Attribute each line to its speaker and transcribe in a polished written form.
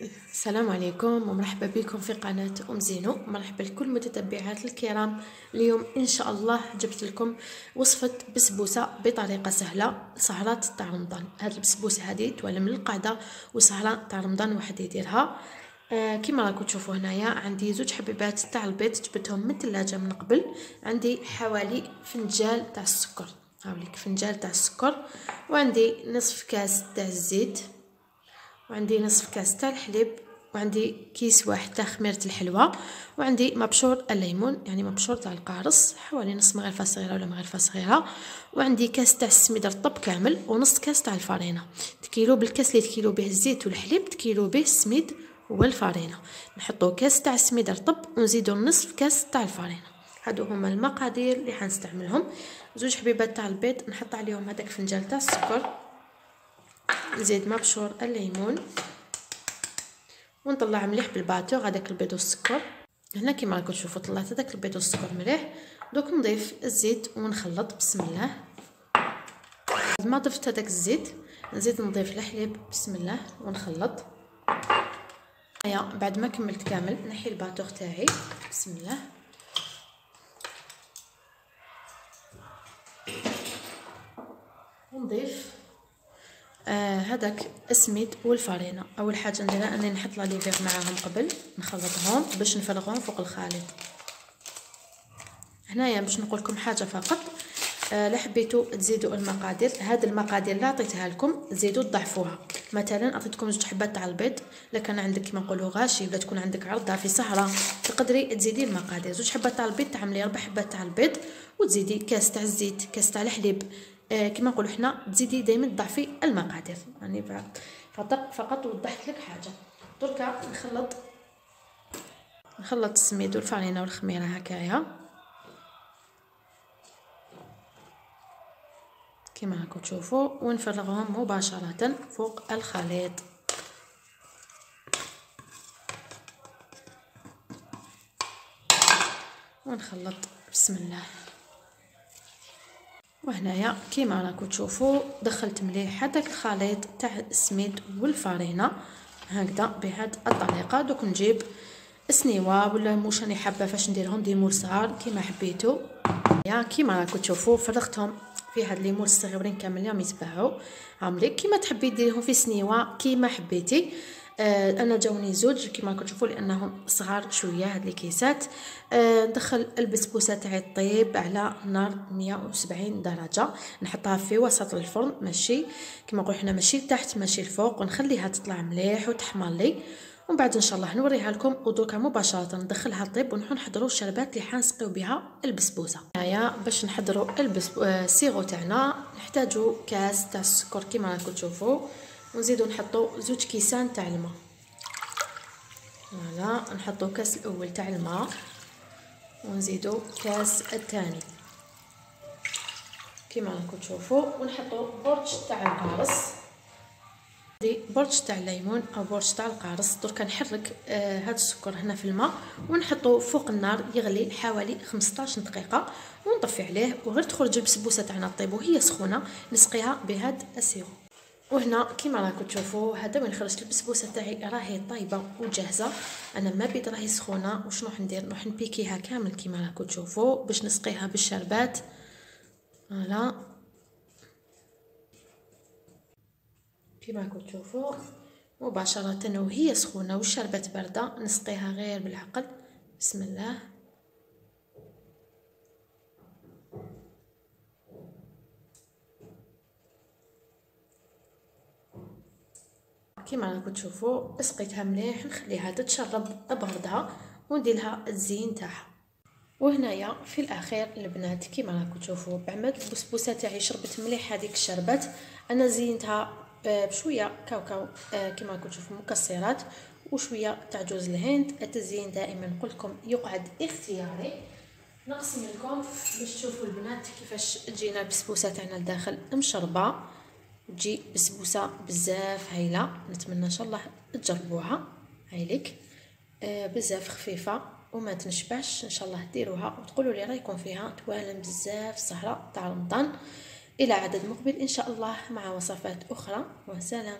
Speaker 1: السلام عليكم ومرحبا بكم في قناة زينو. مرحبا لكل متتبعات الكرام. اليوم ان شاء الله جبت لكم وصفة بسبوسة بطريقة سهلة لسهرات تاع رمضان. هاد البسبوسة هذه توالم للقعدة وسهرة تاع رمضان واحد يديرها. كما راكم تشوفوا هنايا عندي زوج حبيبات تاع البيض جبتهم من الثلاجة من قبل. عندي حوالي فنجال تاع السكر، هاوليك فنجال تاع السكر، وعندي نصف كاس تاع الزيت، وعندي نصف كاس تاع الحليب، وعندي كيس واحد تاع خميره الحلوى، وعندي مبشور الليمون يعني مبشور تاع القارص حوالي نص مغرفه صغيره ولا مغرفه صغيره، وعندي كاس تاع السميد رطب كامل، ونص كاس تاع الفرينه. تكيلو بالكاس اللي تكيلو به الزيت والحليب تكيلو به السميد والفرينه. نحطو كاس تاع السميد رطب ونزيدو نصف كاس تاع الفرينه. هادو هما المقادير اللي حنستعملهم. زوج حبيبات تاع البيض نحط عليهم هذاك فنجان تاع السكر، نزيد مبشور الليمون ونطلع مليح بالباتور هذاك البيض والسكر. هنا كيما راكم تشوفوا طلعت هذاك البيض والسكر مليح. دوك نضيف الزيت ونخلط بسم الله. بعد ما ضفت هذاك الزيت نزيد نضيف الحليب بسم الله ونخلط. بعد ما كملت كامل نحي الباتور تاعي بسم الله. ونضيف هذاك السميد والفرينه. اول حاجه نديرها اني نحط لا ليفيغ معاهم قبل نخلطهم باش نفرغهم فوق الخليط. هنايا باش نقول لكم حاجه فقط، لا حبيتوا تزيدوا المقادير، هاد المقادير اللي عطيتها لكم زيدوا تضعفوها. مثلا عطيتكم زوج حبات تاع البيض، الا كان عندك كيما نقولوا غاشي ولا تكون عندك عرضه في سهره تقدري تزيدي المقادير. زوج حبات تاع البيض تعملي 4 حبات تاع البيض، وتزيدي كاس تاع الزيت، كاس تاع الحليب. كما نقولوا حنا تزيدي دائما تضعفي المقادير، يعني فقط وضحت لك حاجه. دركا نخلط السميد والفرينه والخميره هكايا كما راكم تشوفوا، ونفرغهم مباشره فوق الخليط. ونخلط بسم الله. وهنايا كيما راكم تشوفوا دخلت مليح هذاك الخليط تاع السميد والفرينه هكذا بهذه الطريقه. دوك نجيب سنيوه ولا موش راني حابه فاش نديرهم ديمول صغار كيما حبيتو. كيما راكم تشوفوا فرغتهم في هاد لي مول الصغيرين كامل اليوم يتباعوا. عمرك كيما تحبي ديريهم في سنيوه كيما حبيتي. انا جاوني زوج كيما راكم تشوفوا لانهم صغار شويه هاد لي كيسات. ندخل البسبوسه تاعي طيب على نار 170 درجه، نحطها في وسط الفرن ماشي كيما نقولوا حنا ماشي لتحت ماشي الفوق، ونخليها تطلع مليح وتحمر لي. ومن بعد ان شاء الله نوريها لكم. ودوكا مباشره ندخلها طيب ونحضروا الشربات اللي حنسقيو بها البسبوسه. هنايا باش نحضروا السيغو تاعنا نحتاجوا كاس تاع السكر كيما راكم تشوفوا، ونزيدوا نحطوا زوج كيسان تاع الماء. فوالا نحطوا كاس الاول تاع الماء ونزيدوا كاس الثاني كيما راكم تشوفوا، ونحطوا برش تاع القارص، برش تاع الليمون او برش تاع القارص. درك نحرك هذا السكر هنا في الماء ونحطه فوق النار يغلي حوالي 15 دقيقه، ونطفي عليه وغير تخرج البسبوسه تاعنا طيب وهي سخونه نسقيها بهذا السيرو. وهنا كيما راكم تشوفوا هذا وين خرجت البسبوسه تاعي راهي طايبه وجاهزه. انا ما بيد راهي سخونه. واش نروح ندير؟ نروح نبيكيها كامل كيما راكم تشوفوا باش نسقيها بالشربات. فوالا كيما راكم تشوفوا مباشره وهي سخونه والشربات بارده نسقيها غير بالعقل بسم الله. كيما راكم تشوفوا سقيتها مليح، نخليها تتشرب بردها وندير لها الزين تاعها. وهنايا في الاخير البنات كيما راكم تشوفوا بعد البسبوسه تاعي شربت مليح هذيك الشربات، انا زينتها بشويه كاوكاو كيما راكم تشوفوا مكسرات وشويه تاع جوز الهند. التزيين دائما نقول لكم يقعد اختياري. نقسم لكم باش تشوفوا البنات كيفاش تجينا البسبوسه تاعنا لداخل مشربه، تجي بسبوسه بزاف هايله. نتمنى ان شاء الله تجربوها. هايليك بزاف خفيفه وما تنشبعش. ان شاء الله ديروها وتقولوا لي رايكم فيها. توالم بزاف سهره تاع رمضان. الى عدد مقبل ان شاء الله مع وصفات اخرى، وسلام.